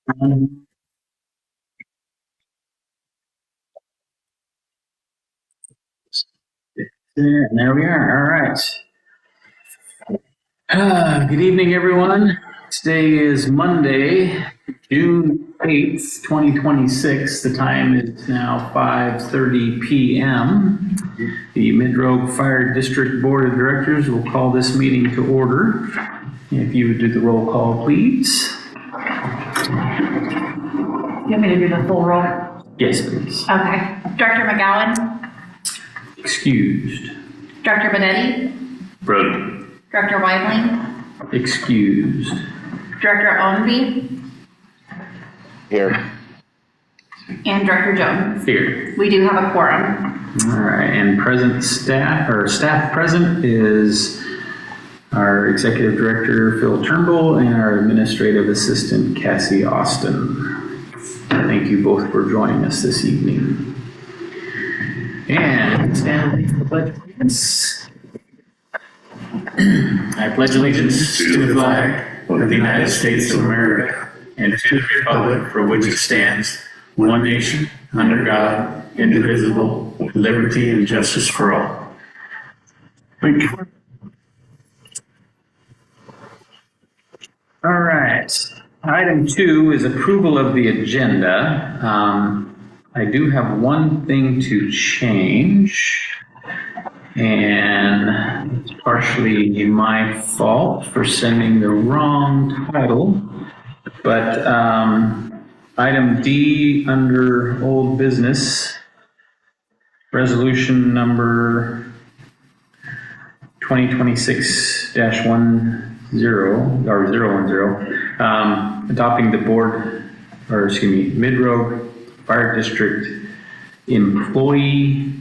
There we are. All right. Good evening, everyone. Today is Monday, June 8th, 2026. The time is now 5:30 p.m. The Mid-Rogue Fire District Board of Directors will call this meeting to order. If you would do the roll call, please. You want me to do the full roll? Yes, please. Okay. Director McGowan? Excused. Director Benetti? Present. Director Weibling? Excused. Director Ownby? Here. And Director Jones? Here. We do have a quorum. All right, and present staff, or staff present is our Executive Director, Phil Turnbull, and our Administrative Assistant, Cassie Austin. Thank you both for joining us this evening. And stand for the Pledge of Allegiance. I pledge allegiance to the flag of the United States of America and to the republic for which it stands, one nation, under God, indivisible, with liberty and justice for all. Thank you. All right. Item 2 is approval of the agenda. I do have one thing to change, and it's partially my fault for sending the wrong title, but item D under old business, resolution number 2026-10 or 010, adopting the Mid-Rogue Fire District Employee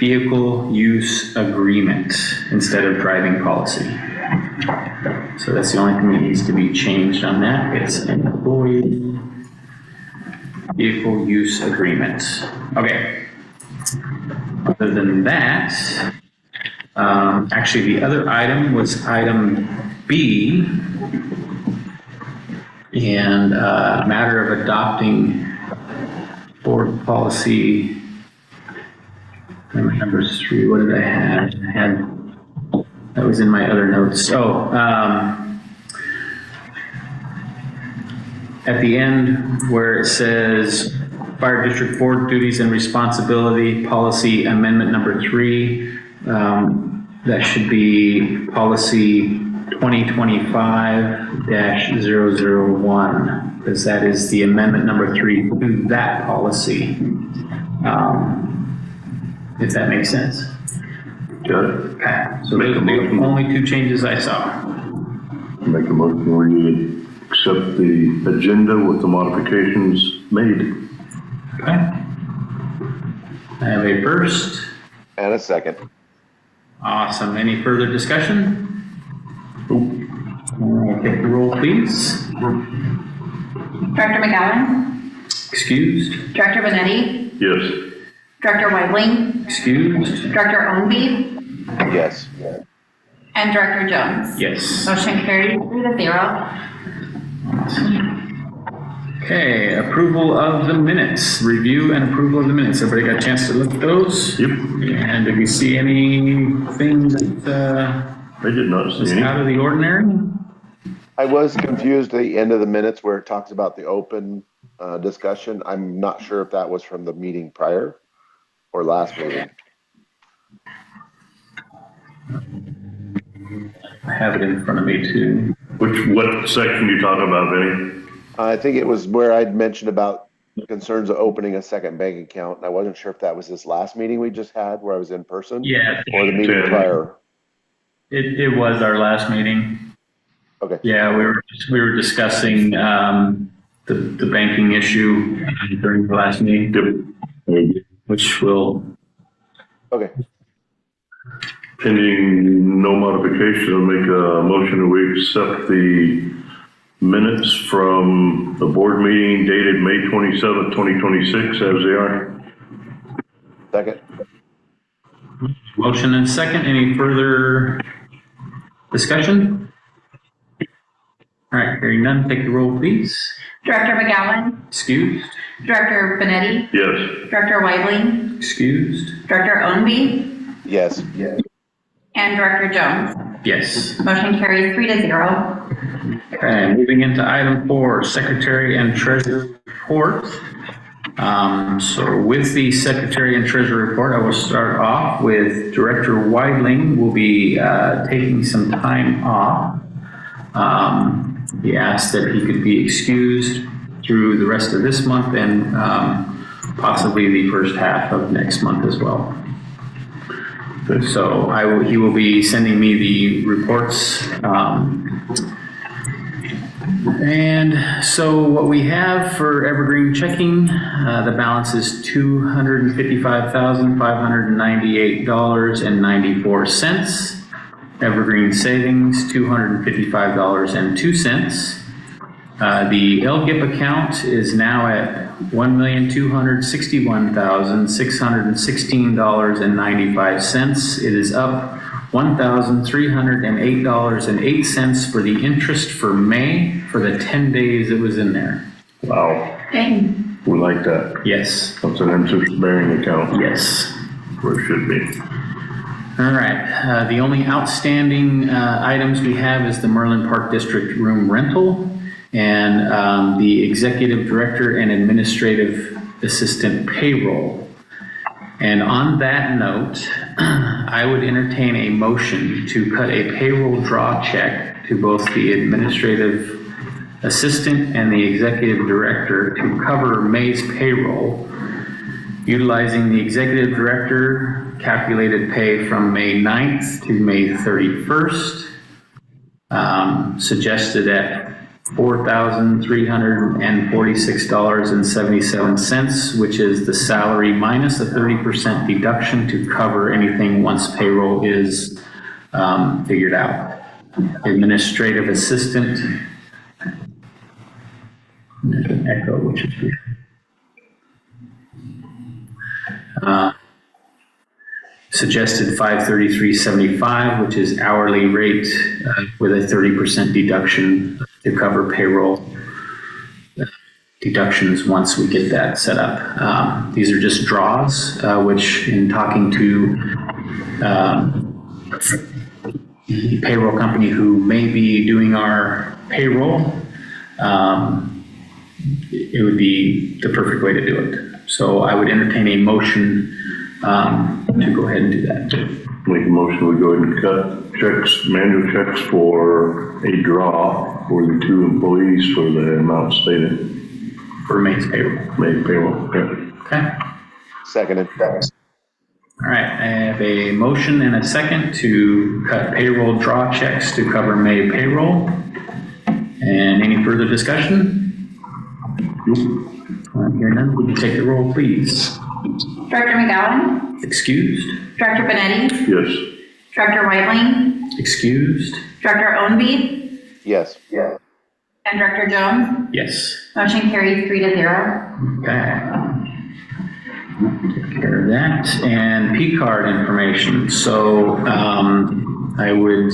Vehicle Use Agreement instead of driving policy. So that's the only thing that needs to be changed on that. It's Employee Vehicle Use Agreement. Okay. Other than that, actually the other item was item B, and matter of adopting board policy number 3. What did I have? That was in my other notes. Oh, at the end where it says Fire District Board duties and responsibility policy amendment number 3, that should be policy 2025-001, because that is the amendment number 3 to that policy. If that makes sense. Good. Okay. So those are the only 2 changes I saw. Make a motion where you accept the agenda with the modifications made. Okay. I have a first. And a second. Awesome. Any further discussion? Take the roll, please. Director McGowan? Excused. Director Benetti? Yes. Director Weibling? Excused. Director Ownby? Yes. And Director Jones? Yes. Motion carried 3-0. Okay, approval of the minutes. Review and approval of the minutes. Everybody got a chance to look at those? Yep. And did we see anything that I did not see was any. out of the ordinary? I was confused at the end of the minutes where it talks about the open discussion. I'm not sure if that was from the meeting prior or last meeting. I have it in front of me too. What section you talking about, Vinny? I think it was where I'd mentioned about concerns of opening a second bank account. And I wasn't sure if that was this last meeting we just had where I was in person. Yeah. Or the meeting prior. It was our last meeting. Okay. Yeah, we were discussing the banking issue during the last meeting, which will. Okay. Pending no modification, I'll make a motion that we accept the minutes from the board meeting dated May 27th, 2026 as they are. Second. Motion and second. Any further discussion? All right, hearing none, take the roll, please. Director McGowan, Excused? Director Benetti, Yes. Director Weidling, Excused? Director Ownby, Yes. and Director Jones. Yes. Motion carries 3-0. Okay, moving into item 4, Secretary and Treasurer report. So with the Secretary and Treasurer report, I will start off with Director Weidling will be taking some time off. He asked that he could be excused through the rest of this month and possibly the first half of next month as well. So he will be sending me the reports. And so what we have for Evergreen checking, the balance is $255,598.94. Evergreen savings, $255.02. The LGIP account is now at $1,261,616.95. It is up $1,308.08 for the interest for May for the 10 days it was in there. Wow. Dang. We like that. Yes. That's an interest-bearing account. Yes. Where it should be. All right. The only outstanding items we have is the Merlin Park District room rental and the executive director and administrative assistant payroll. And on that note, I would entertain a motion to cut a payroll draw check to both the administrative assistant and the executive director to cover May's payroll, utilizing the executive director calculated pay from May 9th to May 31st, suggested at $4,346.77, which is the salary minus a 30% deduction to cover anything once payroll is figured out. Administrative assistant, there's an echo, which is weird. Suggested $533.75, which is hourly rate with a 30% deduction to cover payroll deductions once we get that set up. These are just draws, which in talking to the payroll company who may be doing our payroll, it would be the perfect way to do it. So I would entertain a motion to go ahead and do that. Make a motion, we go ahead and cut checks, manual checks for a draw for the 2 employees for the amount stated. For May's payroll. May payroll, okay. Okay. Seconded. All right. I have a motion and a second to cut payroll draw checks to cover May payroll. And any further discussion? Hearing none, would you take the roll, please? Director McGowan, Excused? Director Benetti, Yes. Director Weidling, Excused? Director Ownby, Yes. and Director Jones. Yes. Motion carries 3-0. Okay. Take care of that. And P card information. So I would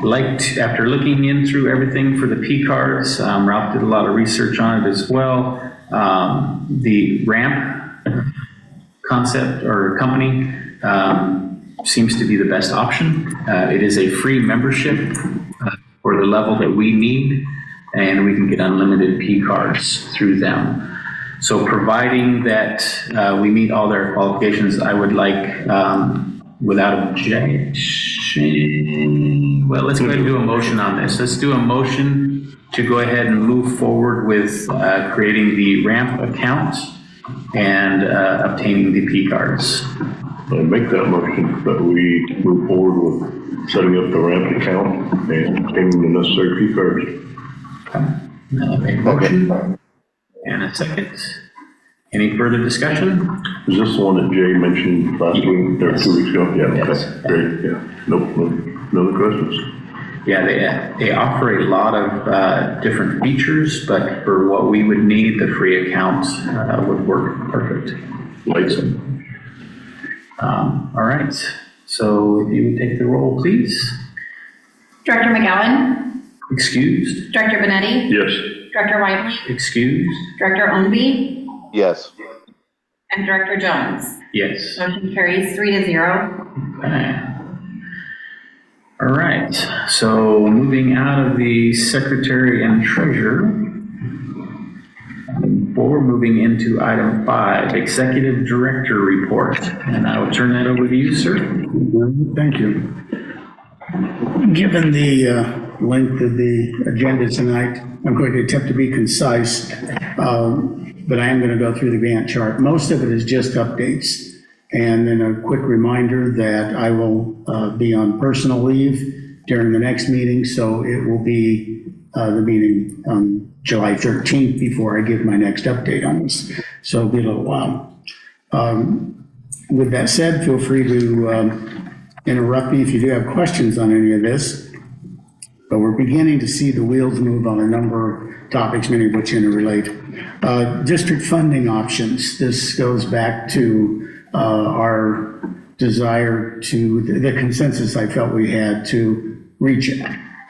like to, after looking in through everything for the P cards, Ralph did a lot of research on it as well. The ramp concept or company seems to be the best option. It is a free membership for the level that we need, and we can get unlimited P cards through them. So providing that we meet all their qualifications, I would like, without objection, well, let's go ahead and do a motion on this. Let's do a motion to go ahead and move forward with creating the ramp account and obtaining the P cards. I make that motion that we move forward with setting up the ramp account and obtaining the necessary P cards. Okay. Now I make a motion and a second. Any further discussion? Is this the one that Jay mentioned last week or 2 weeks ago? Yeah, Yes. okay, great, yeah. Nope, no other questions. Yeah, they offer a lot of different features, but for what we would need, the free account would work perfect. Lights. All right, so if you would take the roll, please. Director McGowan, Excused? Director Benetti? Yes. Director Whiteley? Excused? Director Ownby? Yes. And Director Jones? Yes. Motion carries 3-0. Okay. All right, so moving out of the secretary and treasurer, moving into item 5, executive director report. And I will turn that over to you, sir. Thank you. Given the length of the agenda tonight, I'm going to attempt to be concise, but I am going to go through the Gantt chart. Most of it is just updates. And then a quick reminder that I will be on personal leave during the next meeting, so it will be the meeting on July 13th before I give my next update on this. So it'll be a little while. With that said, feel free to interrupt me if you do have questions on any of this. But we're beginning to see the wheels move on a number of topics, many of which interrelate. District funding options. This goes back to our desire to, the consensus I felt we had to reach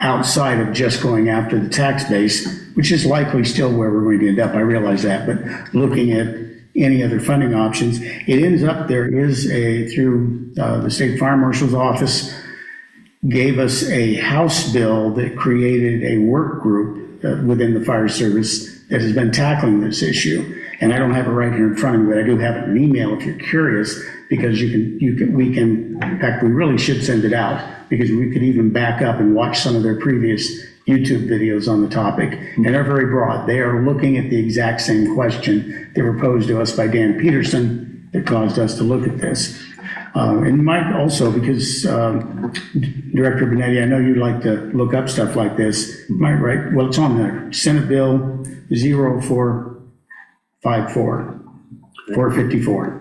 outside of just going after the tax base, which is likely still where we're going to end up. I realize that, but looking at any other funding options, it ends up there is through the State Fire Marshal's office, gave us a House bill that created a work group within the fire service that has been tackling this issue. And I don't have it right here in front of me, but I do have it in an email if you're curious, because we can, in fact, we really should send it out, because we could even back up and watch some of their previous YouTube videos on the topic. And they're very broad. They are looking at the exact same question that were posed to us by Dan Peterson that caused us to look at this. And Mike also, because Director Benetti, I know you like to look up stuff like this. Mike, right? Well, it's on there. Senate Bill 454.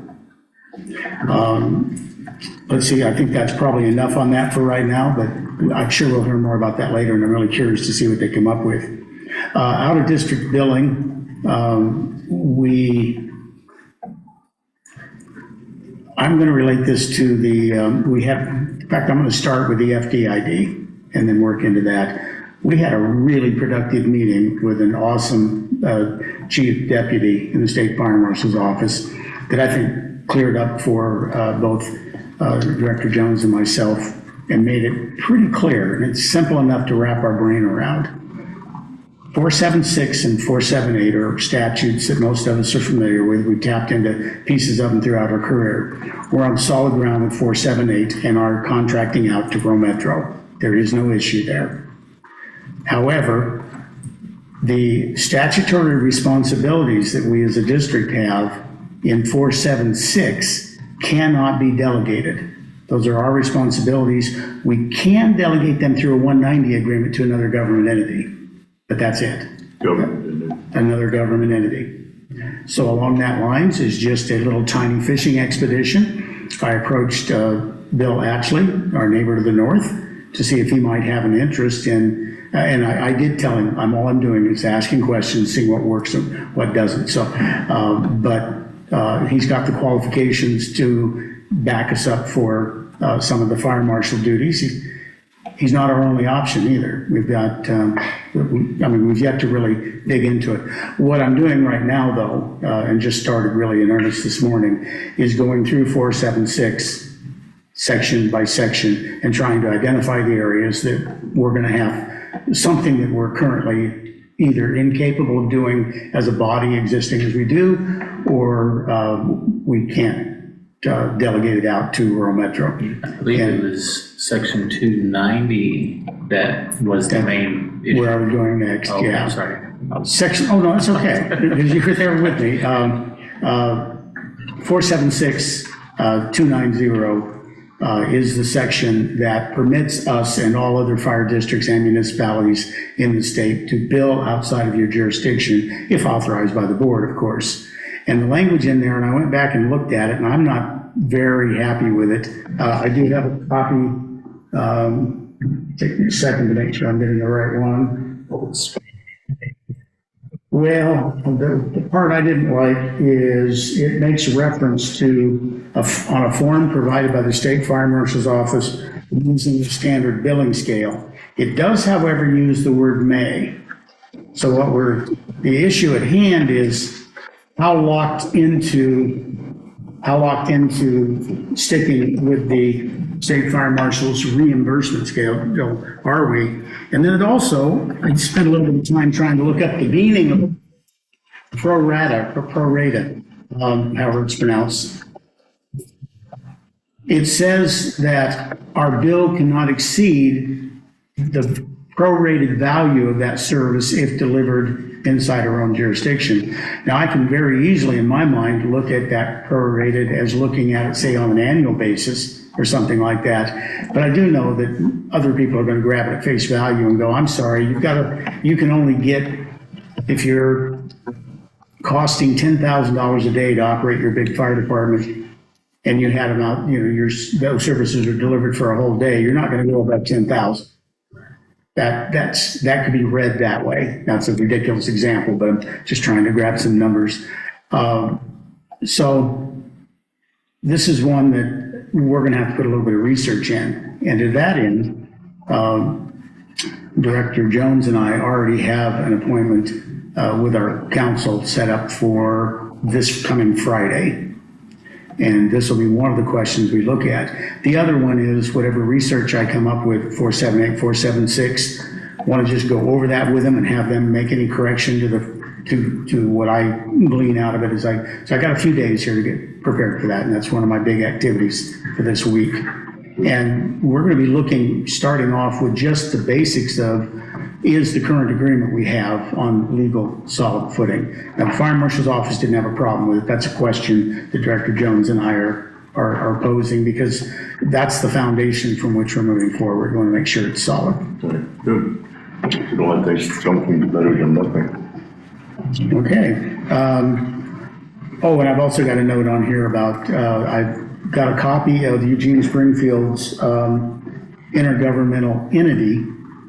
Let's see, I think that's probably enough on that for right now, but I'm sure we'll hear more about that later, and I'm really curious to see what they come up with. Out of district billing, I'm going to relate this to the, in fact, I'm going to start with the FDID and then work into that. We had a really productive meeting with an awesome chief deputy in the State Fire Marshal's office that I think cleared up for both Director Jones and myself and made it pretty clear. And it's simple enough to wrap our brain around. 476 and 478 are statutes that most of us are familiar with. We tapped into pieces of them throughout our career. We're on solid ground with 478 and are contracting out to Grow Metro. There is no issue there. However, the statutory responsibilities that we as a district have in 476 cannot be delegated. Those are our responsibilities. We can delegate them through a 190 agreement to another government entity, but that's it. Another government entity. So along that lines is just a little tiny fishing expedition. I approached Bill Atchley, our neighbor to the north, to see if he might have an interest in, and I did tell him, all I'm doing is asking questions, seeing what works and what doesn't. So, but he's got the qualifications to back us up for some of the fire marshal duties. He's not our only option either. We've got, we've yet to really dig into it. What I'm doing right now, though, and just started really in earnest this morning, is going through 476 section by section and trying to identify the areas that we're going to have something that we're currently either incapable of doing as a body existing as we do, or we can't delegate it out to rural metro. I believe it was section 290 that was the main issue. Where are we going next? Oh, yeah. I'm sorry. Section, oh no, it's okay, because you were there with me. 476, 290 is the section that permits us and all other fire districts and municipalities in the state to bill outside of your jurisdiction, if authorized by the board, of course. And the language in there, and I went back and looked at it, and I'm not very happy with it. I do have a copy. Take me a second to make sure I'm getting the right one. Well, the part I didn't like is it makes reference to, on a form provided by the State Fire Marshal's office using the standard billing scale. It does, however, use the word may. So the issue at hand is how locked into sticking with the state fire marshal's reimbursement scale are we? And then I spent a little bit of time trying to look up the meaning of pro rata, however it's pronounced. It says that our bill cannot exceed the prorated value of that service if delivered inside our own jurisdiction. Now, I can very easily, in my mind, look at that prorated as looking at it, say, on an annual basis or something like that. But I do know that other people are going to grab it at face value and go, I'm sorry, you can only get, if you're costing $10,000 a day to operate your big fire department, and you had them out, those services are delivered for a whole day, you're not going to go above 10,000. That could be read that way. That's a ridiculous example, but I'm just trying to grab some numbers. So this is one that we're going to have to put a little bit of research in. And to that end, Director Jones and I already have an appointment with our council set up for this coming Friday. And this will be one of the questions we look at. The other one is whatever research I come up with, 478, 476, want to just go over that with them and have them make any correction to what I glean out of it. So I got a few days here to get prepared for that, and that's one of my big activities for this week. And we're going to be starting off with just the basics of, is the current agreement we have on legal solid footing? Now, the Fire Marshal's Office didn't have a problem with it. That's a question that Director Jones and I are posing, because that's the foundation from which we're moving forward. We want to make sure it's solid. Good. You don't want to think something better than nothing. Okay. And I've also got a note on here about, I've got a copy of Eugene Springfield's intergovernmental entity,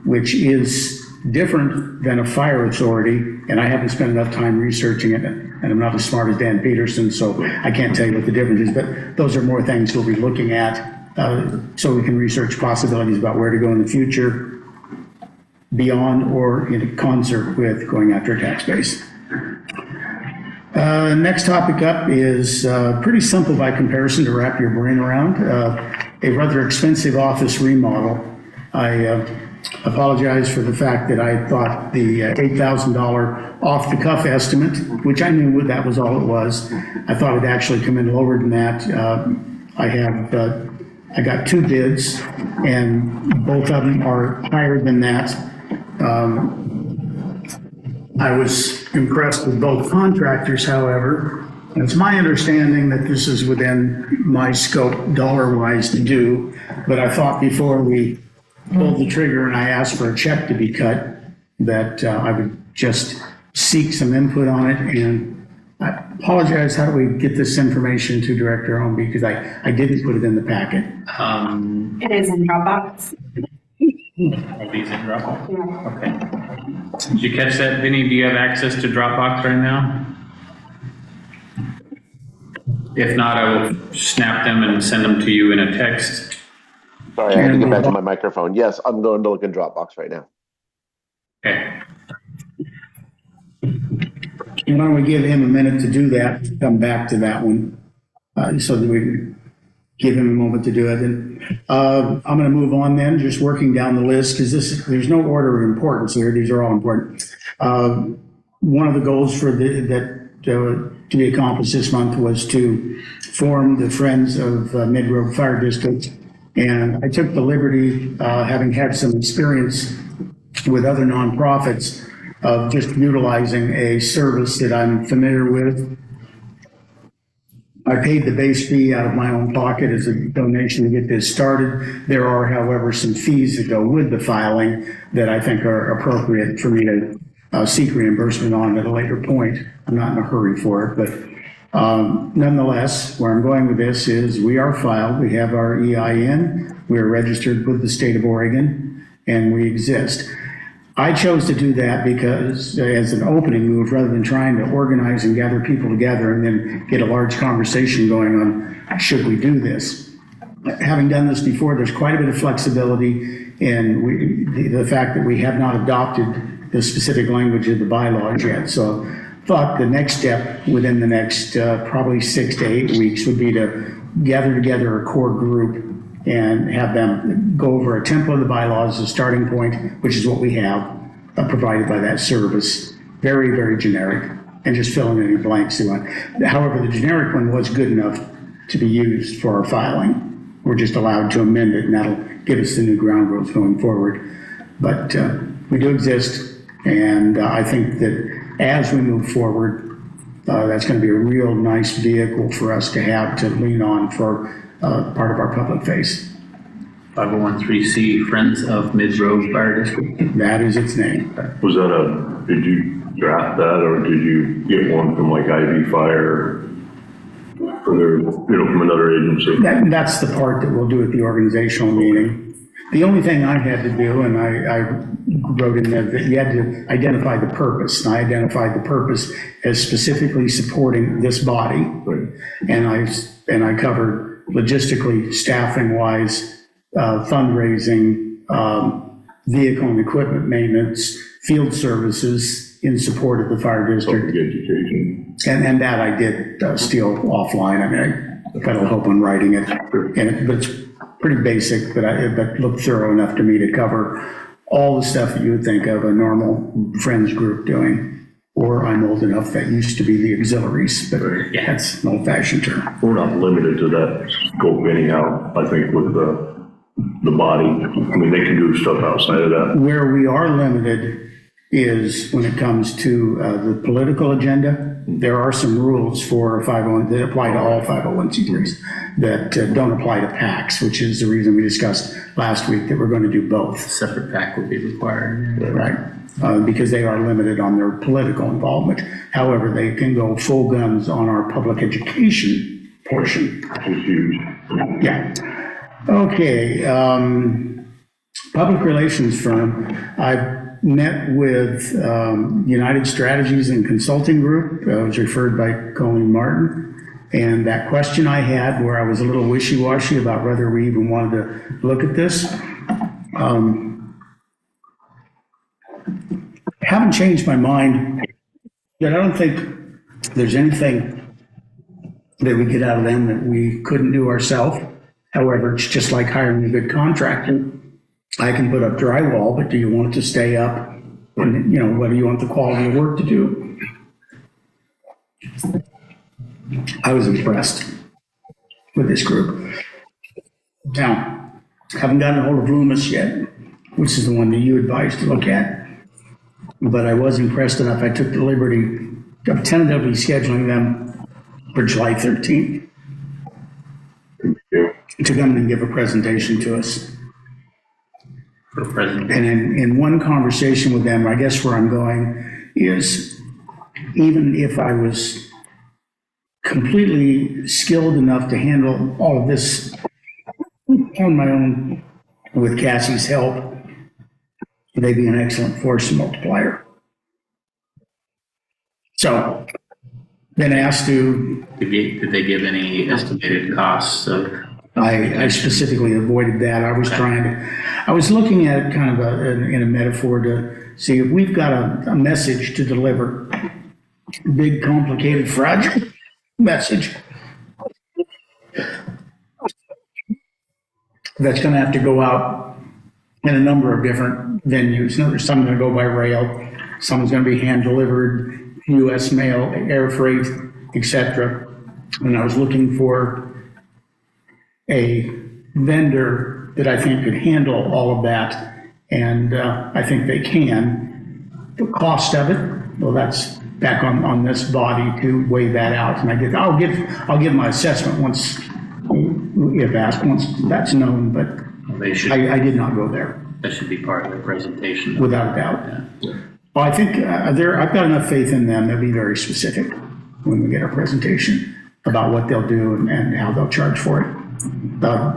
which is different than a fire authority, and I haven't spent enough time researching it, and I'm not as smart as Dan Peterson, so I can't tell you what the difference is, but those are more things we'll be looking at so we can research possibilities about where to go in the future, beyond or in concert with going after a tax base. Next topic up is pretty simple by comparison to wrap your brain around. A rather expensive office remodel. I apologize for the fact that I thought the $8,000 off-the-cuff estimate, which I knew that was all it was, I thought it'd actually come in lower than that. I got two bids, and both of them are higher than that. I was impressed with both contractors, however. It's my understanding that this is within my scope dollar-wise to do, but I thought before we pulled the trigger and I asked for a check to be cut, that I would just seek some input on it. And I apologize, how do we get this information to Director Homeby? Because I didn't put it in the packet. It is in Dropbox. Are these in Dropbox? Yeah. Okay. Did you catch that, Vinny? Do you have access to Dropbox right now? If not, I will snap them and send them to you in a text. Sorry, I had to get back to my microphone. Yes, I'm going to look in Dropbox right now. Okay. Why don't we give him a minute to do that, come back to that one, so that we can give him a moment to do it. And I'm going to move on then, just working down the list, because there's no order of importance here. These are all important. One of the goals for to be accomplished this month was to form the Friends of Mid-Road Fire District. And I took the liberty, having had some experience with other nonprofits, of just utilizing a service that I'm familiar with. I paid the base fee out of my own pocket as a donation to get this started. There are, however, some fees that go with the filing that I think are appropriate for me to seek reimbursement on at a later point. I'm not in a hurry for it, but nonetheless, where I'm going with this is we are filed, we have our EIN, we are registered with the state of Oregon, and we exist. I chose to do that because as an opening move, rather than trying to organize and gather people together and then get a large conversation going on, should we do this? having done this before, there's quite a bit of flexibility in the fact that we have not adopted the specific language of the bylaws yet. So thought the next step within the next probably 6 to 8 weeks would be to gather together a core group and have them go over a template of the bylaws as a starting point, which is what we have provided by that service. Very, very generic, and just fill in any blanks they want. However, the generic one was good enough to be used for our filing. We're just allowed to amend it, and that'll give us the new ground rules going forward. But we do exist, and I think that as we move forward, that's going to be a real nice vehicle for us to have to lean on for part of our public face. 501(c) Friends of Mid-Road Fire District. That is its name. Was that did you draft that, or did you get one from like Ivy Fire, or their, from another agency? That's the part that we'll do at the organizational meeting. The only thing I had to do, and I wrote in there that you had to identify the purpose, and I identified the purpose as specifically supporting this body. Right. And I covered logistically, staffing-wise, fundraising, vehicle and equipment maintenance, field services in support of the fire district. Public education. And that I did steal offline. I mean, I got a hope on writing it, but it's pretty basic, but looked thorough enough to me to cover all the stuff that you would think of a normal friends group doing. Or I'm old enough, that used to be the auxiliaries, but that's an old-fashioned term. We're not limited to that scope anyhow, I think, with the body. I mean, they can do stuff outside of that. Where we are limited is when it comes to the political agenda. There are some rules for 501 that apply to all 501c3s that don't apply to PACs, which is the reason we discussed last week that we're going to do both. Separate PAC would be required. Right, because they are limited on their political involvement. However, they can go full guns on our public education portion. Which is huge. Yeah. Okay, public relations firm. I've met with United Strategies and Consulting Group. I was referred by Colleen Martin. And that question I had where I was a little wishy-washy about whether we even wanted to look at this, haven't changed my mind. That I don't think there's anything that we get out of them that we couldn't do ourselves. However, it's just like hiring a good contractor. I can put up drywall, but do you want it to stay up? And, what do you want the quality of work to do? I was impressed with this group. Now, haven't gotten a hold of Loomis yet, which is the one that you advised to look at. But I was impressed enough, I took the liberty of tentatively scheduling them for July 13th to come and give a presentation to us. And in one conversation with them, I guess where I'm going is, even if I was completely skilled enough to handle all of this on my own with Cassie's help, they'd be an excellent force multiplier. So, been asked to... Did they give any estimated costs of... I specifically avoided that. I was looking at it kind of in a metaphor to see if we've got a message to deliver, big, complicated, fragile message that's going to have to go out in a number of different venues. There's some going to go by rail, some's going to be hand delivered, U.S. mail, air freight, etc. And I was looking for a vendor that I think could handle all of that, and I think they can. The cost of it, well, that's back on this body to weigh that out, and I'll give my assessment once, if asked, once that's known, but I did not go there. That should be part of the presentation. Without a doubt. Yeah. Well, I think I've got enough faith in them. They'll be very specific when we get our presentation about what they'll do and how they'll charge for it.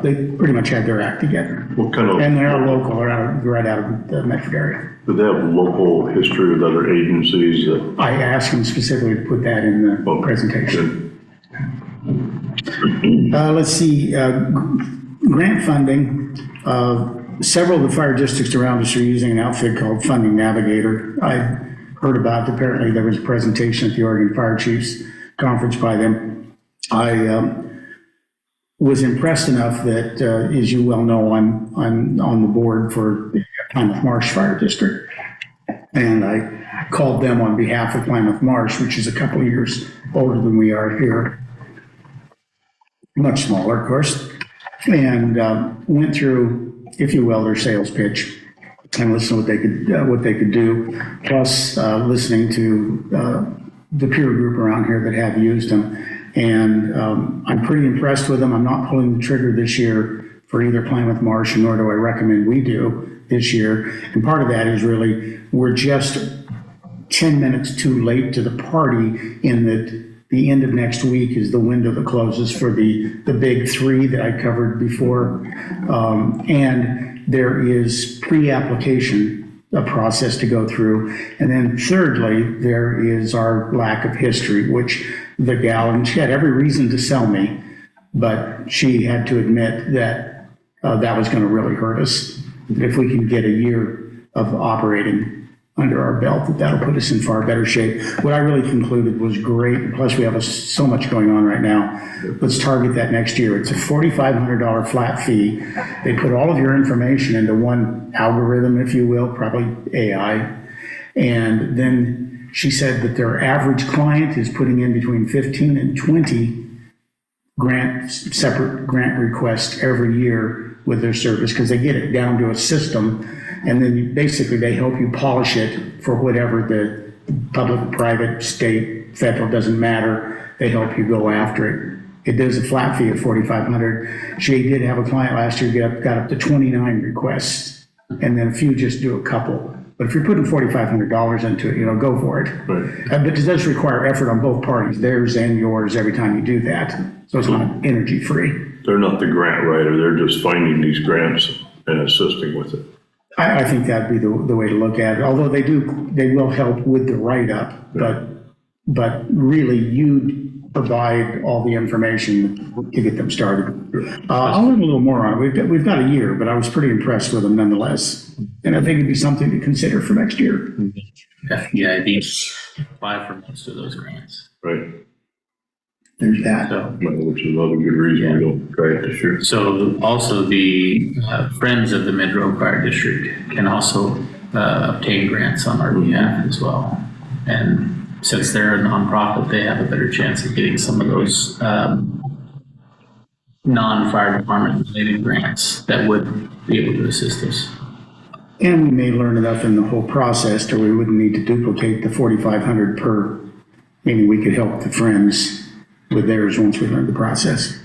They pretty much had their act together. What kind of? And they're local, right out of the Medford area. Do they have local history with other agencies? That... I asked them specifically to put that in the presentation. Let's see, grant funding, several of the fire districts around us are using an outfit called Funding Navigator. I heard about it. Apparently there was a presentation at the Oregon Fire Chiefs Conference by them. I was impressed enough that, as you well know, I'm on the board for the Plymouth Marsh Fire District. And I called them on behalf of Plymouth Marsh, which is a couple of years older than we are here. Much smaller, of course. And went through, if you will, their sales pitch and listened to what they could do, plus listening to the peer group around here that have used them. And I'm pretty impressed with them. I'm not pulling the trigger this year for either Plymouth Marsh, nor do I recommend we do this year. And part of that is really, we're just 10 minutes too late to the party in that the end of next week is the window that closes for the big three that I covered before. And there is pre-application, a process to go through. And then thirdly, there is our lack of history, which the gal, and she had every reason to sell me, but she had to admit that that was going to really hurt us. If we can get a year of operating under our belt, that'll put us in far better shape. What I really concluded was great. Plus, we have so much going on right now. Let's target that next year. It's a $4,500 flat fee. They put all of your information into one algorithm, if you will, probably AI. And then she said that their average client is putting in between 15 and 20 separate grant requests every year with their service, because they get it down to a system, and then basically they help you polish it for whatever the public, private, state, federal, doesn't matter. They help you go after it. It does a flat fee of $4,500. She did have a client last year got up to 29 requests, and then a few just do a couple. But if you're putting $4,500 into it, go for it. Right. But it does require effort on both parties, theirs and yours, every time you do that. So it's not energy free. They're not the grant writer, they're just finding these grants and assisting with it. I think that'd be the way to look at it. Although they will help with the write-up, but really you provide all the information to get them started. I'll learn a little more on it. We've got a year, but I was pretty impressed with them nonetheless. And I think it'd be something to consider for next year. FDID apply for most of those grants. Right. There's that. So, Which is another good reason we don't try it this year. so also the Friends of the Mid-Road Fire District can also obtain grants on our behalf as well. And since they're a nonprofit, they have a better chance of getting some of those non-fire department related grants that would be able to assist us. And we may learn enough in the whole process to where we wouldn't need to duplicate the $4,500 per, meaning we could help the Friends with theirs once we learn the process.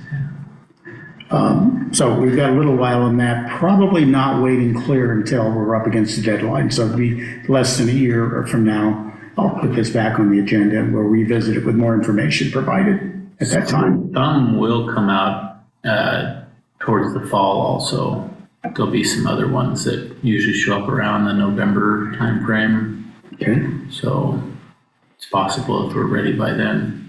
So we've got a little while on that, probably not waiting clear until we're up against the deadline. So it'll be less than a year from now. I'll put this back on the agenda and we'll revisit it with more information provided at that time. Some will come out towards the fall also. There'll be some other ones that usually show up around the November timeframe. Okay. So it's possible if we're ready by then.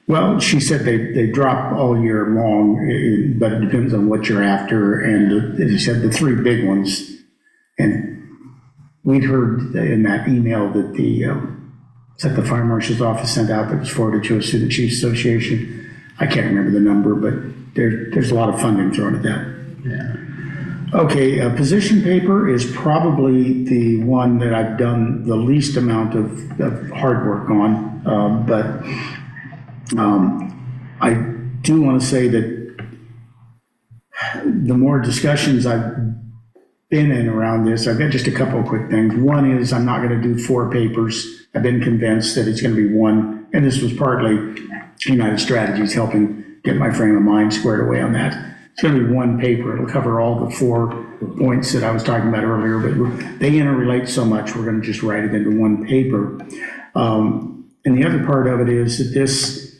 Well, she said they drop all year long, but it depends on what you're after. And as you said, the three big ones. And we'd heard in that email that the fire marshal's office sent out that was forwarded to us through the Chiefs Association. I can't remember the number, but there's a lot of funding thrown at that. Yeah. Okay, position paper is probably the one that I've done the least amount of hard work on, but I do want to say that the more discussions I've been in around this, I've got just a couple of quick things. One is I'm not going to do 4 papers. I've been convinced that it's going to be one, and this was partly United Strategies helping get my frame of mind squared away on that. It's going to be one paper. It'll cover all the 4 points that I was talking about earlier, but they interrelate so much, we're going to just write it into one paper. And the other part of it is that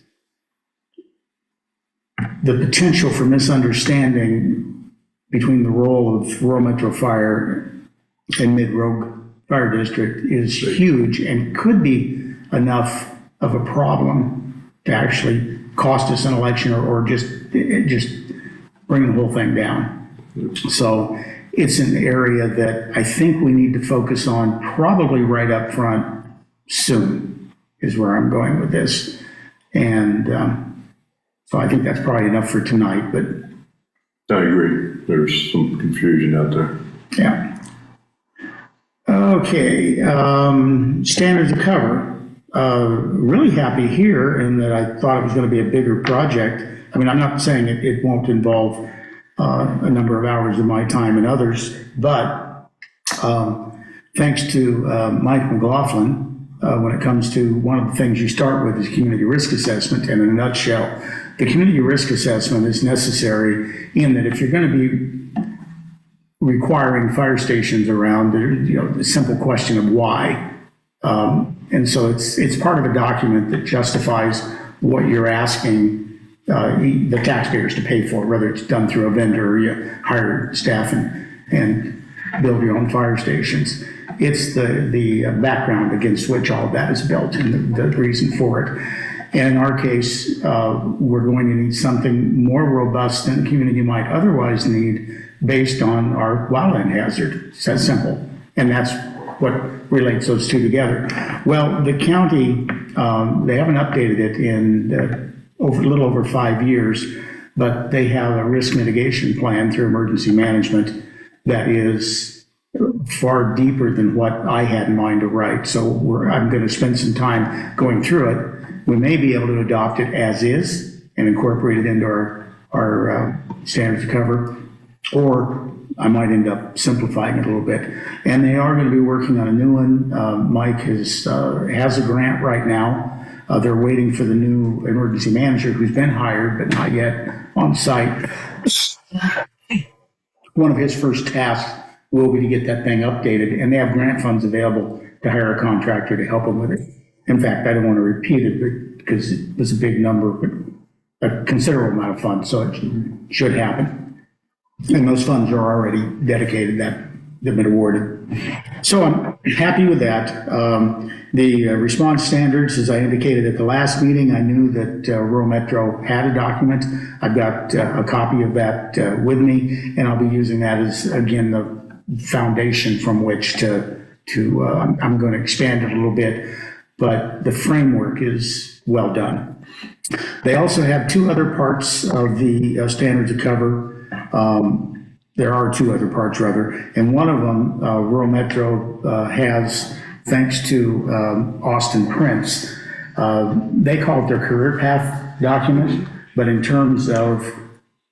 the potential for misunderstanding between the role of Rural Metro Fire and Mid-Rogue Fire District is huge and could be enough of a problem to actually cost us an election or just bring the whole thing down. So it's an area that I think we need to focus on probably right up front soon, is where I'm going with this. And so I think that's probably enough for tonight, but. I agree. There's some confusion out there. Yeah. Okay, standards of cover. Really happy here in that I thought it was going to be a bigger project. I mean, I'm not saying it won't involve a number of hours of my time and others, but thanks to Mike McLaughlin, when it comes to one of the things you start with is community risk assessment. And in a nutshell, the community risk assessment is necessary in that if you're going to be requiring fire stations around, the simple question of why. And so it's part of a document that justifies what you're asking the taxpayers to pay for, whether it's done through a vendor or you hire staff and build your own fire stations. It's the background against which all of that is built and the reason for it. And in our case, we're going to need something more robust than the community might otherwise need based on our wildland hazard. It's that simple. And that's what relates those two together. Well, the county, they haven't updated it in a little over 5 years, but they have a risk mitigation plan through emergency management that is far deeper than what I had in mind to write. So I'm going to spend some time going through it. We may be able to adopt it as is and incorporate it into our standards of cover, or I might end up simplifying it a little bit. And they are going to be working on a new one. Mike has a grant right now. They're waiting for the new emergency manager who's been hired but not yet on site. One of his first tasks will be to get that thing updated, and they have grant funds available to hire a contractor to help them with it. In fact, I don't want to repeat it because it was a big number, but a considerable amount of funds, so it should happen. And those funds are already dedicated, that they've been awarded. So I'm happy with that. The response standards, as I indicated at the last meeting, I knew that Rural Metro had a document. I've got a copy of that with me, and I'll be using that as, again, the foundation from which I'm going to expand it a little bit, but the framework is well done. They also have two other parts of the standards of cover. There are two other parts, rather, and one of them, Rural Metro has, thanks to Austin Prince, they call it their career path document, but in terms of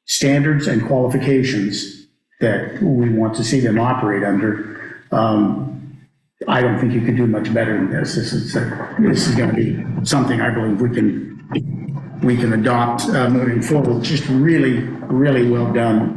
standards and qualifications that we want to see them operate under, I don't think you could do much better than this. This is going to be something I believe we can adopt moving forward. Just really, really well done.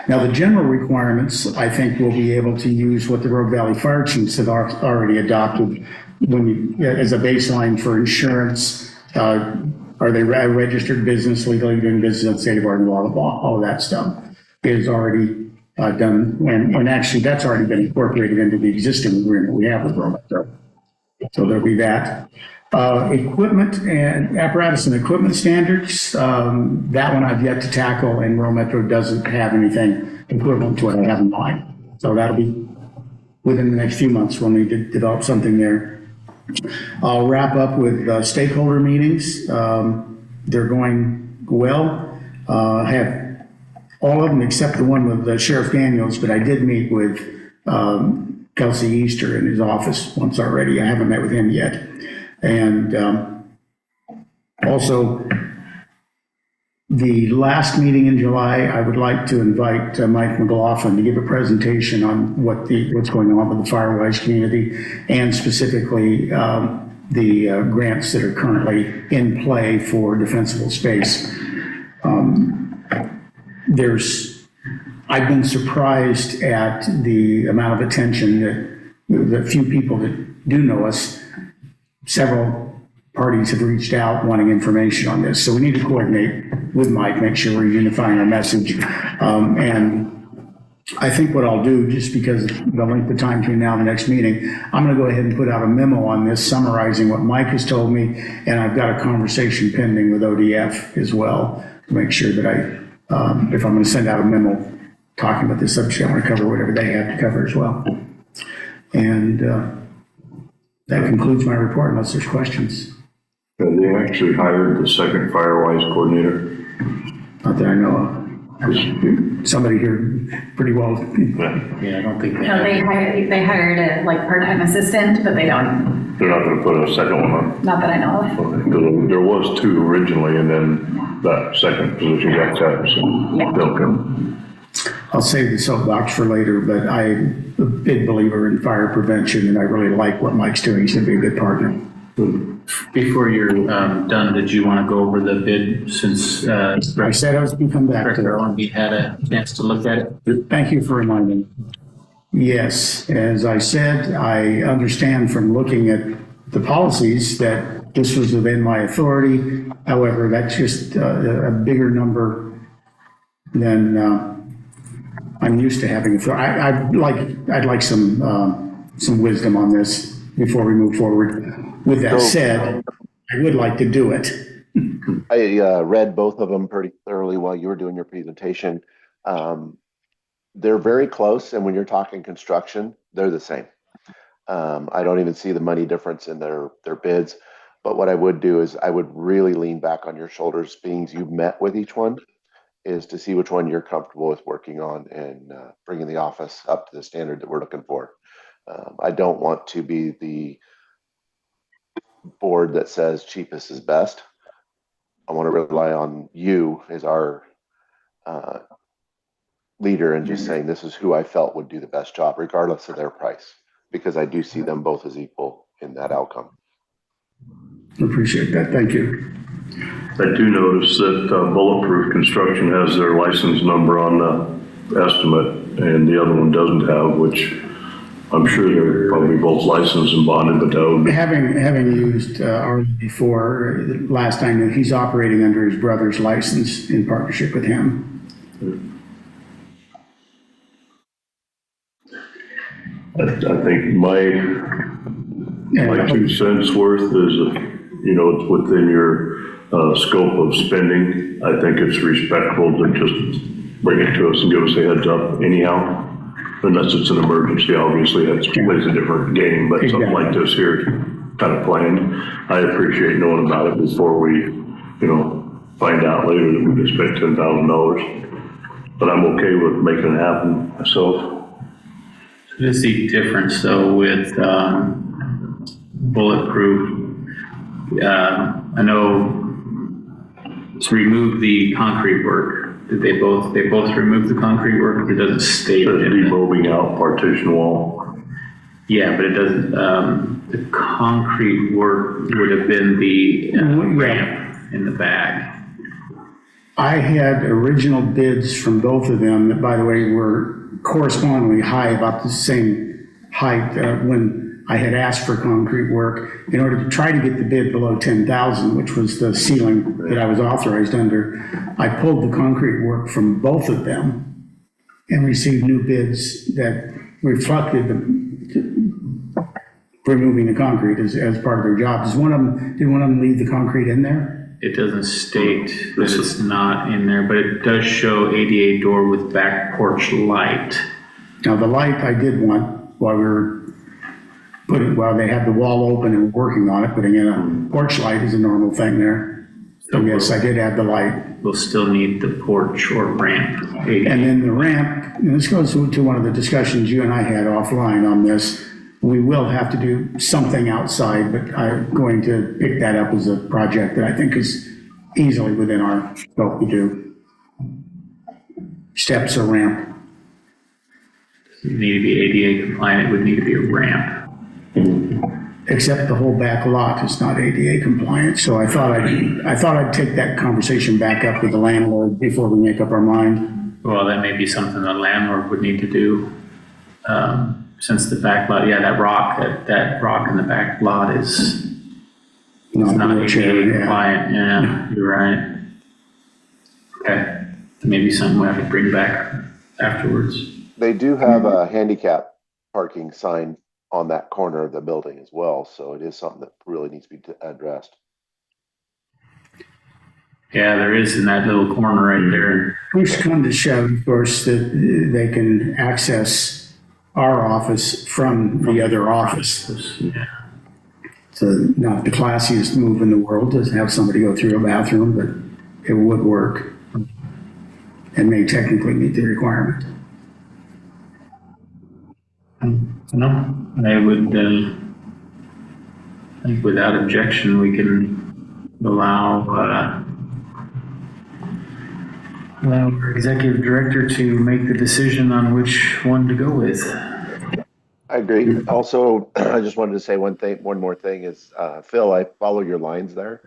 Now, the general requirements, I think we'll be able to use what the Rogue Valley Fire Chiefs have already adopted as a baseline for insurance. Are they a registered business, legally doing business in the state of Oregon, all of that stuff is already done. And actually, that's already been incorporated into the existing agreement we have with Rogue Metro. So there'll be that. Equipment and apparatus and equipment standards, that one I've yet to tackle, and Rural Metro doesn't have anything equivalent to what I have in mind. So that'll be within the next few months. We'll need to develop something there. I'll wrap up with stakeholder meetings. They're going well. I have all of them except the one with Sheriff Daniels, but I did meet with Kelsey Easter in his office once already. I haven't met with him yet. And also, the last meeting in July, I would like to invite Mike McLaughlin to give a presentation on what's going on with the Firewise community, and specifically the grants that are currently in play for defensible space. I've been surprised at the amount of attention that the few people that do know us. Several parties have reached out wanting information on this. So we need to coordinate with Mike, make sure we're unifying our message. And I think what I'll do, just because of the length of time between now and the next meeting, I'm going to go ahead and put out a memo on this summarizing what Mike has told me. And I've got a conversation pending with ODF as well to make sure that If I'm going to send out a memo talking about this subject, I want to cover whatever they have to cover as well. And that concludes my report unless there's questions. They actually hired the second Firewise coordinator. Not that I know of. Somebody here pretty well. Yeah, I don't think they No, have. they hired a like part-time assistant, but they don't, They're not gonna put a second one on. not that I know of. There was two originally, and then that second position got cut, so Yeah. they'll come. I'll save the soapbox for later, but I'm a big believer in fire prevention, and I really like what Mike's doing. He's going to be a good partner. Before you're done, did you want to go over the bid since I said I was going to come back to it. we had a chance to look at it? Thank you for reminding. Yes, as I said, I understand from looking at the policies that this was within my authority. However, that's just a bigger number than I'm used to having. I'd like some wisdom on this before we move forward. With that said, I would like to do it. I read both of them pretty thoroughly while you were doing your presentation. They're very close, and when you're talking construction, they're the same. I don't even see the money difference in their bids. But what I would do is I would really lean back on your shoulders, being you've met with each one, is to see which one you're comfortable with working on and bringing the office up to the standard that we're looking for. I don't want to be the board that says cheapest is best. I want to rely on you as our leader and just saying this is who I felt would do the best job, regardless of their price, because I do see them both as equal in that outcome. Appreciate that. Thank you. I do notice that Bulletproof Construction has their license number on the estimate, and the other one doesn't have, which I'm sure they're probably both licensed and bonded, but that would be. Having used Arlen before, last I knew, he's operating under his brother's license in partnership with him. I think my 2 cents worth is, it's within your scope of spending. I think it's respectful to just bring it to us and give us a heads up anyhow. Unless it's an emergency, obviously, that's plays a different game, but something like this here, kind of planned. I appreciate knowing about it before we, find out later that we just spent $10,000. But I'm okay with making it happen myself. This is the difference though with Bulletproof. I know to remove the concrete work. Did they both remove the concrete work? It doesn't state it. Demobbing out partition wall. Yeah, but it doesn't. The concrete work would have been the ramp in the back. I had original bids from both of them that, by the way, were correspondingly high, about the same height when I had asked for concrete work in order to try to get the bid below 10,000, which was the ceiling that I was authorized under. I pulled the concrete work from both of them and received new bids that reflected removing the concrete as part of their job. Did one of them leave the concrete in there? It doesn't state that it's not in there, but it does show ADA door with back porch light. Now, the light I did want while they had the wall open and working on it, putting in a porch light is a normal thing there. So yes, I did add the light. We'll still need the porch or ramp. ADA. And then the ramp, and this goes to one of the discussions you and I had offline on this. We will have to do something outside, but I'm going to pick that up as a project that I think is easily within our scope to do. Steps or ramp. It would need to be ADA compliant, it would need to be a ramp. Except the whole back lot is not ADA compliant, so I thought I'd take that conversation back up with the landlord before we make up our mind. Well, that may be something the landlord would need to do. Since the back lot, that rock in the back lot is not ADA compliant. Yeah, you're right. Okay, maybe something we have to bring back afterwards. They do have a handicap parking sign on that corner of the building as well, so it is something that really needs to be addressed. Yeah, there is in that little corner right there. Push come to shove, of course, that they can access our office from the other office. Yeah. So not the classiest move in the world to have somebody go through a bathroom, but it would work and may technically meet the requirement. No, I would, I think without objection, we can allow our executive director to make the decision on which one to go with. I agree. Also, I just wanted to say one more thing is, Phil, I follow your lines there.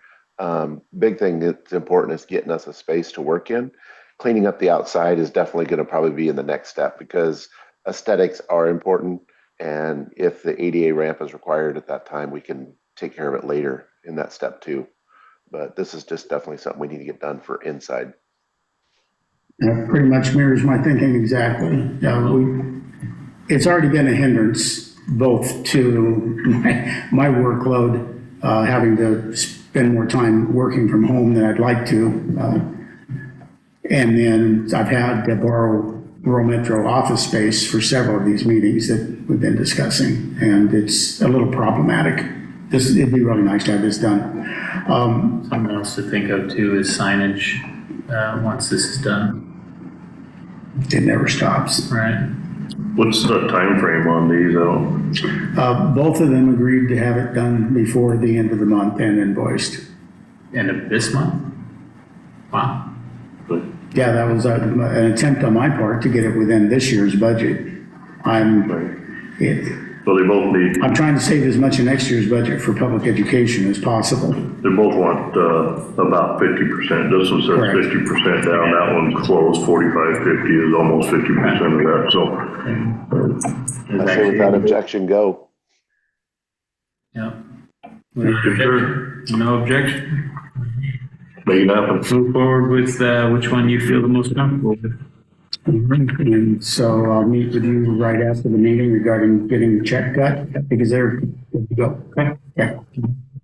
Big thing that's important is getting us a space to work in. Cleaning up the outside is definitely going to probably be in the next step because aesthetics are important. And if the ADA ramp is required at that time, we can take care of it later in that step too. But this is just definitely something we need to get done for inside. That pretty much mirrors my thinking exactly. It's already been a hindrance both to my workload, having to spend more time working from home than I'd like to. And then I've had to borrow rural metro office space for several of these meetings that we've been discussing, and it's a little problematic. It'd be really nice to have this done. Something else to think of too is signage once this is done. It never stops. Right. What's the time frame on these? I don't. Both of them agreed to have it done before the end of the month and invoiced. End of this month? Wow. But Yeah, that was an attempt on my part to get it within this year's budget. I'm so they both need. I'm trying to save as much of next year's budget for public education as possible. They both want about 50%. This one says Correct. 50% down. That one's closed. 4550 is almost 50% of that. So I say without objection, go. Yeah. No objection. make it happen. Move forward with which one you feel the most comfortable with. And so I'll meet with you right after the meeting regarding getting the check cut, because they're good to go. Okay. Yeah.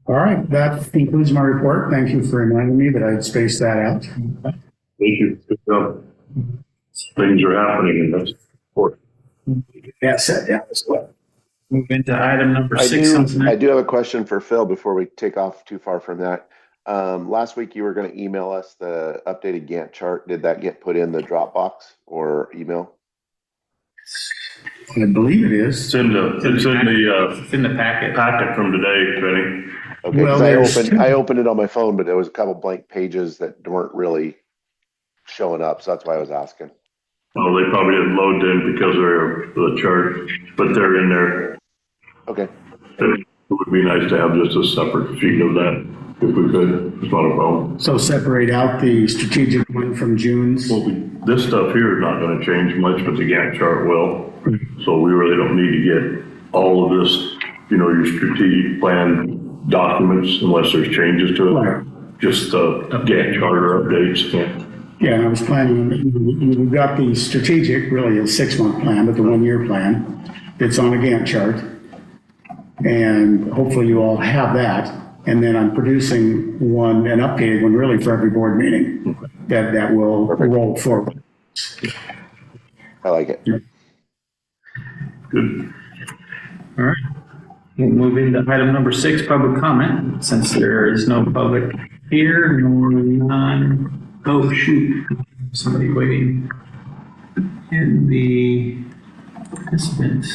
All right, that concludes my report. Thank you for reminding me that I'd spaced that out. Thank you. Good job. Things are happening in this report. Yeah, set down as well. Move into item number I 6. I do have a question for Phil before we take off too far from that. Last week you were going to email us the updated Gantt chart. Did that get put in the Dropbox or email? I believe it is. It's in the packet. packet from today, Benny. Okay, Well, 'cause I opened it on my phone, but there was a couple blank pages that weren't really showing up, so that's why I was asking. Well, they probably didn't load in because of the chart, but they're in there. Okay, It would be nice to have just a separate sheet of that if we could. It's not a problem. So separate out the strategic one from June's. Well, this stuff here is not going to change much, but the Gantt chart will. So we really don't need to get all of this, your strategic plan documents unless there's changes to it. Right. Just Gantt charter updates. Yeah, and I was planning, we've got the strategic, really a 6-month plan, but the 1-year plan that's on a Gantt chart. And hopefully you all have that. And then I'm producing an updated one really for every board meeting that will roll forward. I like it. Good. All right. We'll move into item number 6, public comment. Since there is no public here, nor none. Oh, shoot. Somebody waiting in the participants.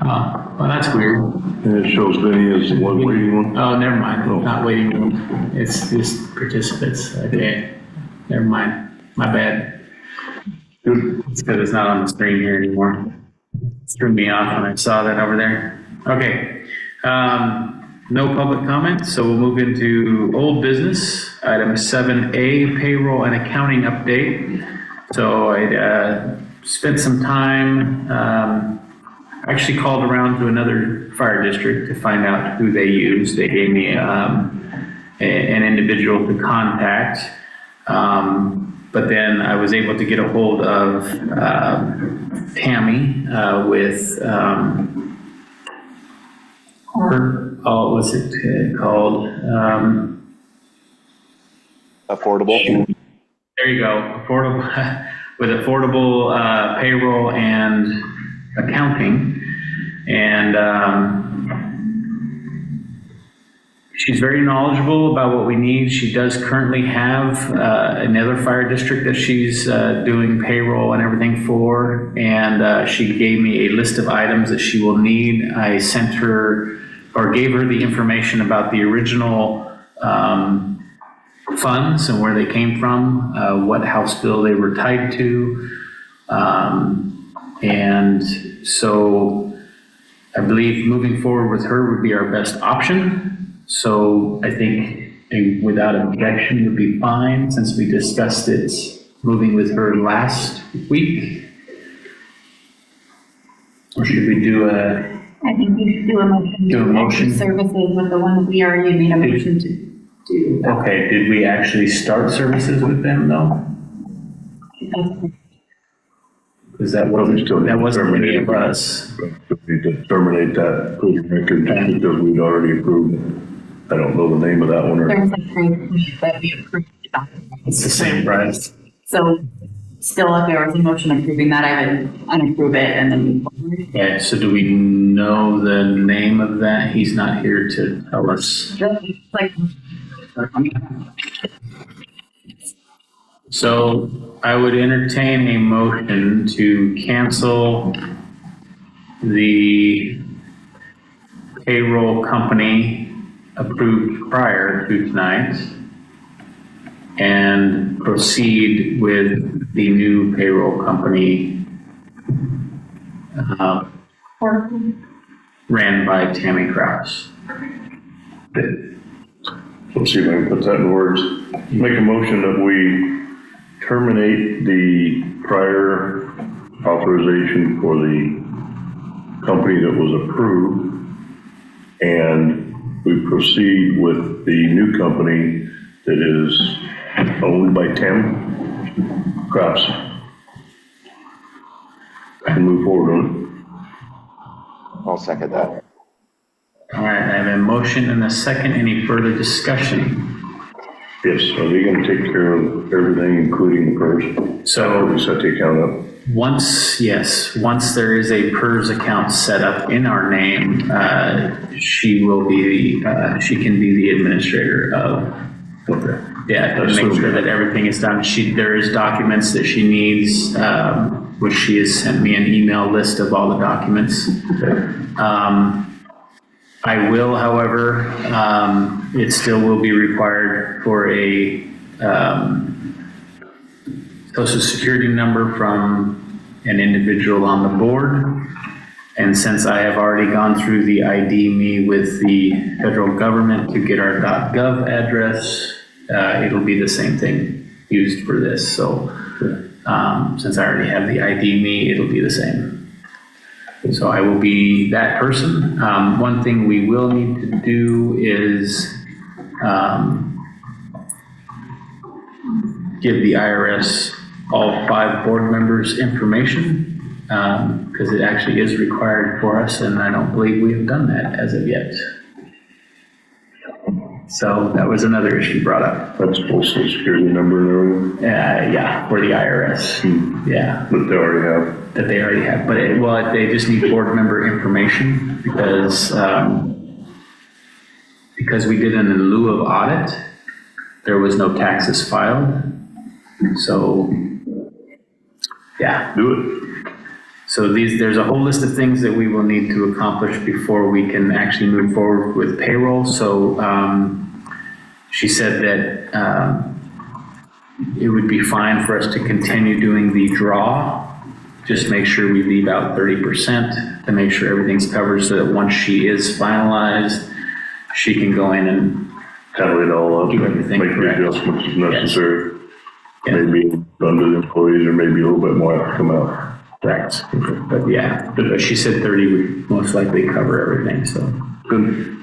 Oh, well, that's weird. And it shows Benny as the one waiting one. Oh, never mind. Oh. Not waiting room. It's just participants. Okay. Never mind. My bad. It's because it's not on the screen here anymore. It threw me off when I saw that over there. Okay. No public comment, so we'll move into old business. Item 7A, payroll and accounting update. So I spent some time, actually called around to another fire district to find out who they use. They gave me an individual to contact. But then I was able to get a hold of Tammy with what's it called? Affordable. There you go, affordable, with affordable payroll and accounting. And she's very knowledgeable about what we need. She does currently have another fire district that she's doing payroll and everything for. And she gave me a list of items that she will need. I sent her, or gave her the information about the original funds and where they came from, what House bill they were tied to. And so I believe moving forward with her would be our best option. So I think without objection would be fine, since we discussed it moving with her last week. Or should we do a? I think we should do a motion. Do a motion. Services with the ones we already made a motion to do. Okay, did we actually start services with them though? Because that wasn't any of us. We need to terminate that for the record, because we'd already approved it. I don't know the name of that one. There was a group that we approved. It's the same price. So still, if there was a motion approving that, I would unapprove it and then move forward. Yeah, so do we know the name of that? He's not here to tell us. Like, So I would entertain a motion to cancel the payroll company approved prior to tonight and proceed with the new payroll company ran by Tammy Krause. Let's see if I can put that in words. Make a motion that we terminate the prior authorization for the company that was approved, and we proceed with the new company that is owned by Tim Krause, and move forward on it. I'll second that. All right, I have a motion and a second. Any further discussion? Yes, are they gonna take care of everything, including the PERS? So We set the account up. once there is a PERS account set up in our name, she will be, she can be the administrator of, to make sure that everything is done. There is documents that she needs, which she has sent me an email list of all the documents. I will, however, it still will be required for a social security number from an individual on the board. And since I have already gone through the ID me with the federal government to get our .gov address, it'll be the same thing used for this. So since I already have the ID me, it'll be the same. So I will be that person. One thing we will need to do is give the IRS all 5 board members information, because it actually is required for us, and I don't believe we have done that as of yet. So that was another issue brought up. That's social security number and everything? Yeah, for the IRS. Yeah. That they already have? That they already have, but they just need board member information because we did an in lieu of audit, there was no taxes filed. So, yeah. Do it. So there's a whole list of things that we will need to accomplish before we can actually move forward with payroll. So she said that it would be fine for us to continue doing the draw. Just make sure we leave out 30% to make sure everything's covered, so that once she is finalized, she can go in and Tally it all up. Do everything Make the correct. adjustments as necessary. Yes. Maybe under the employees, or maybe a little bit more have to come out. correct. But yeah, but she said 30 would most likely cover everything, so. Good.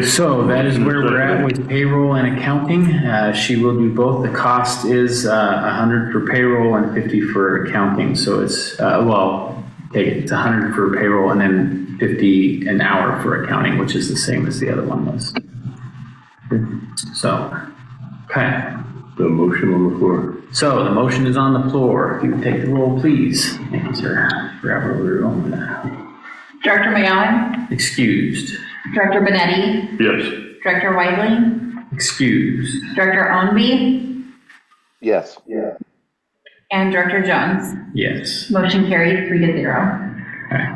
So that is where we're at with payroll and accounting. She will do both. The cost is 100 for payroll and 50 for accounting. So it's, it's 100 for payroll and then 50 an hour for accounting, which is the same as the other one was. So Okay. The motion on the floor. So the motion is on the floor. If you would take the roll, please. Thank you, sir. Forgot where we were going with that. Director McGowan? Excused. Director Benetti? Yes. Director Weidling? Excused. Director Ownby? Yes. Yeah. And Director Jones? Yes. Motion carried 3-0. Okay.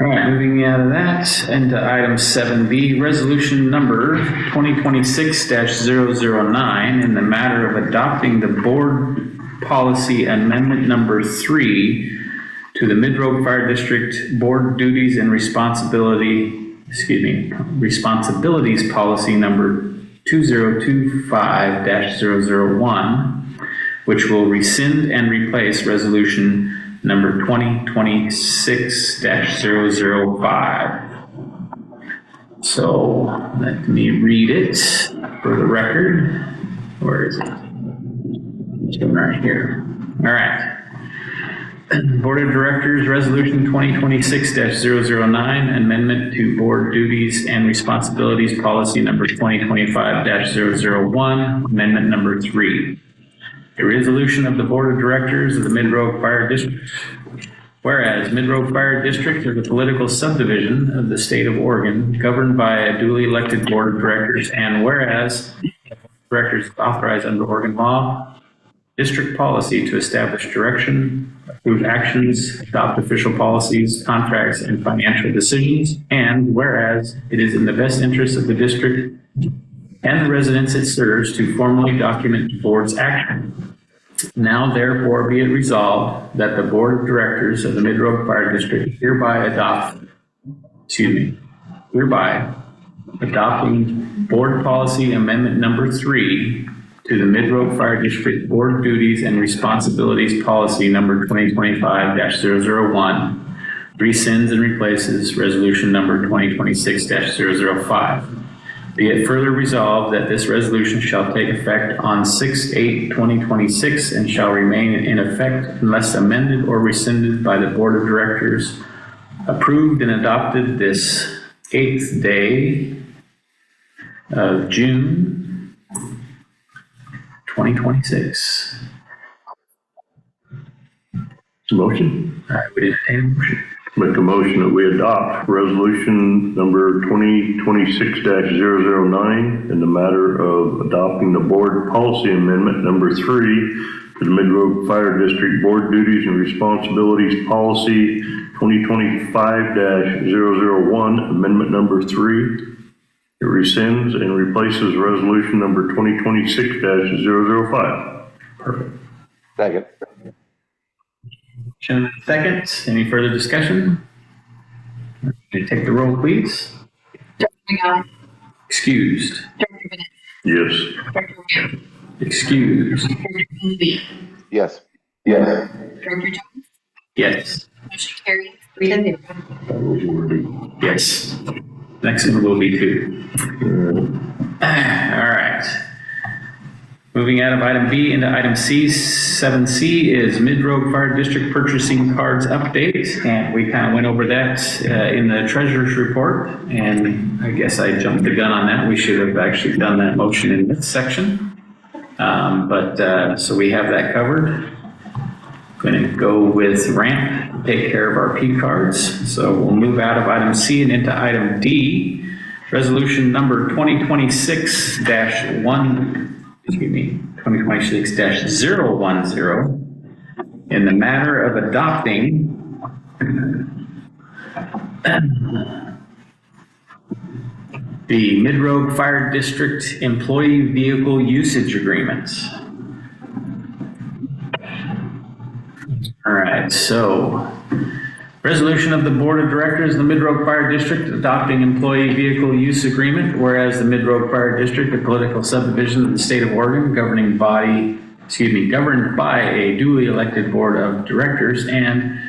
All right, moving out of that into item 7B, resolution number 2026-009 in the matter of adopting the board policy amendment number 3 to the Mid-Road Fire District Board Duties and Responsibilities Policy number 2025-001, which will rescind and replace resolution number 2026-005. So let me read it for the record. Where is it? It's right here. All right. Board of Directors Resolution 2026-009, Amendment to Board Duties and Responsibilities Policy number 2025-001, Amendment number 3. A resolution of the Board of Directors of the Mid-Road Fire District. Whereas Mid-Road Fire District is a political subdivision of the state of Oregon governed by a duly elected Board of Directors, and whereas directors authorized under Oregon law, district policy to establish direction, approve actions, adopt official policies, contracts, and financial decisions, and whereas it is in the best interest of the district and the residents it serves to formally document the board's action. Now therefore be it resolved that the Board of Directors of the Mid-Road Fire District hereby adopting Board Policy Amendment number 3 to the Mid-Road Fire District Board Duties and Responsibilities Policy number 2025-001, rescinds and replaces resolution number 2026-005. Be it further resolved that this resolution shall take effect on 6/8/2026 and shall remain in effect unless amended or rescinded by the Board of Directors, approved and adopted this 8th day of June 2026. Motion? All right, we didn't entertain a motion. Make a motion that we adopt resolution number 2026-009 in the matter of adopting the board policy amendment number 3 to the Mid-Road Fire District Board Duties and Responsibilities Policy 2025-001, amendment number 3. It rescinds and replaces resolution number 2026-005. Perfect. Second. Second, any further discussion? Can you take the roll, please? Director McGowan? Excused. Director Benetti? Yes. Director Weidling? Excused. Director Ownby? Yes. Yes. Director Jones? Yes. Motion carried 3-0. Yes. Next one will be 2. All right. Moving out of item B into item C, 7C is Mid-Road Fire District Purchasing Cards Update, and we kind of went over that in the Treasurer's Report, and I guess I jumped the gun on that. We should have actually done that motion in this section, so we have that covered. Going to go with ramp, take care of our P cards. So we'll move out of item C and into item D, resolution number 2026-010 in the matter of adopting the Mid-Road Fire District Employee Vehicle Usage Agreements. All right, so resolution of the Board of Directors of the Mid-Road Fire District adopting employee vehicle use agreement, whereas the Mid-Road Fire District, a political subdivision of the state of Oregon, governed by a duly elected Board of Directors, and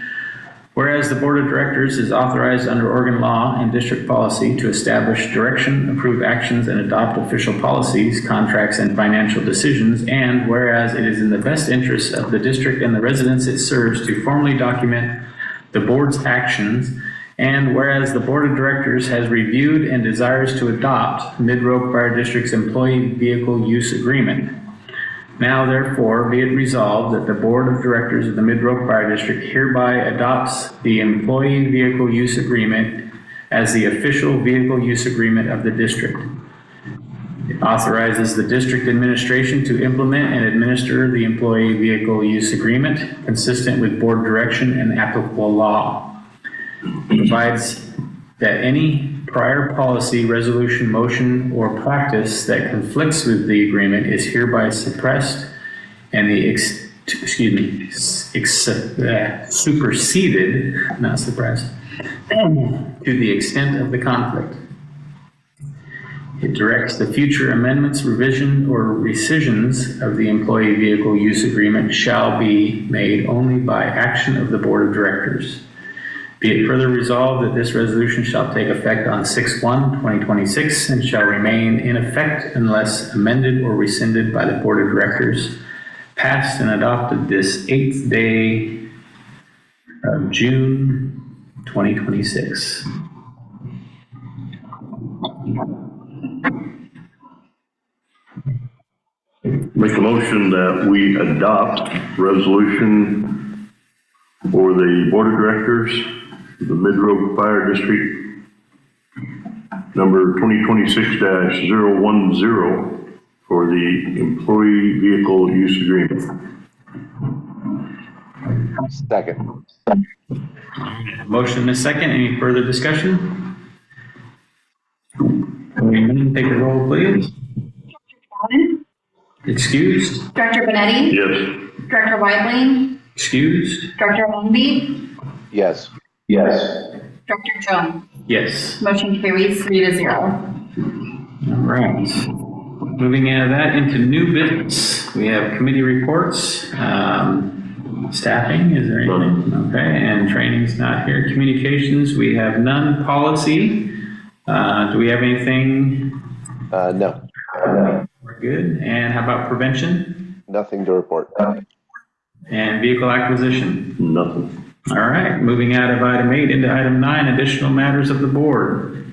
whereas the Board of Directors is authorized under Oregon law and district policy to establish direction, approve actions, and adopt official policies, contracts, and financial decisions, and whereas it is in the best interest of the district and the residents it serves to formally document the board's actions And whereas the Board of Directors has reviewed and desires to adopt Mid-Rogue Fire District's Employee Vehicle Use Agreement, now therefore be it resolved that the Board of Directors of the Mid-Rogue Fire District hereby adopts the Employee Vehicle Use Agreement as the official vehicle use agreement of the district. It authorizes the district administration to implement and administer the Employee Vehicle Use Agreement consistent with board direction and applicable law. Provides that any prior policy, resolution, motion, or practice that conflicts with the agreement is hereby suppressed and the superseded, not suppressed, to the extent of the conflict. It directs the future amendments, revision, or rescissions of the Employee Vehicle Use Agreement shall be made only by action of the Board of Directors. Be it further resolved that this resolution shall take effect on 6/1/2026 and shall remain in effect unless amended or rescinded by the Board of Directors, passed and adopted this 8th day of June 2026. Make a motion that we adopt resolution for the Board of Directors, the Mid-Rogue Fire District, number 2026-010 for the Employee Vehicle Use Agreement. Second. Motion and a second. Any further discussion? Take the roll, please. Allen? Excused. Director Benetti? Yes. Director Weidling? Excused. Director Longby? Yes. Director Jones? Yes. Motion carries 3-0. All right. Moving out of that into new business, we have committee reports. Staffing, is there anything? Okay, and training's not here. Communications, we have none. Policy, do we have anything? No. We're good. And how about prevention? Nothing to report. And vehicle acquisition? Nothing. All right, moving out of item 8 into item 9, additional matters of the board.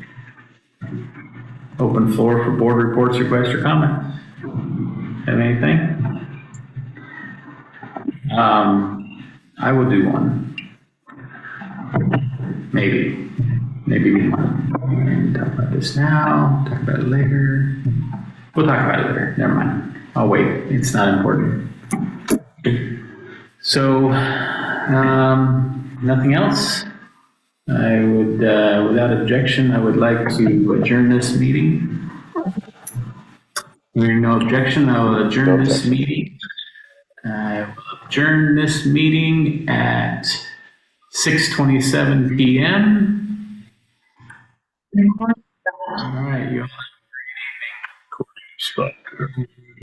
Open floor for board reports, requests, or comments. Have anything? I will do one. Maybe one. Talk about this now, talk about it later. We'll talk about it later, never mind. I'll wait, it's not important. So, nothing else? I would, without objection, I would like to adjourn this meeting. Hearing no objection, I will adjourn this meeting. I will adjourn this meeting at 6:27 p.m. All right, you all have a great evening. Stop.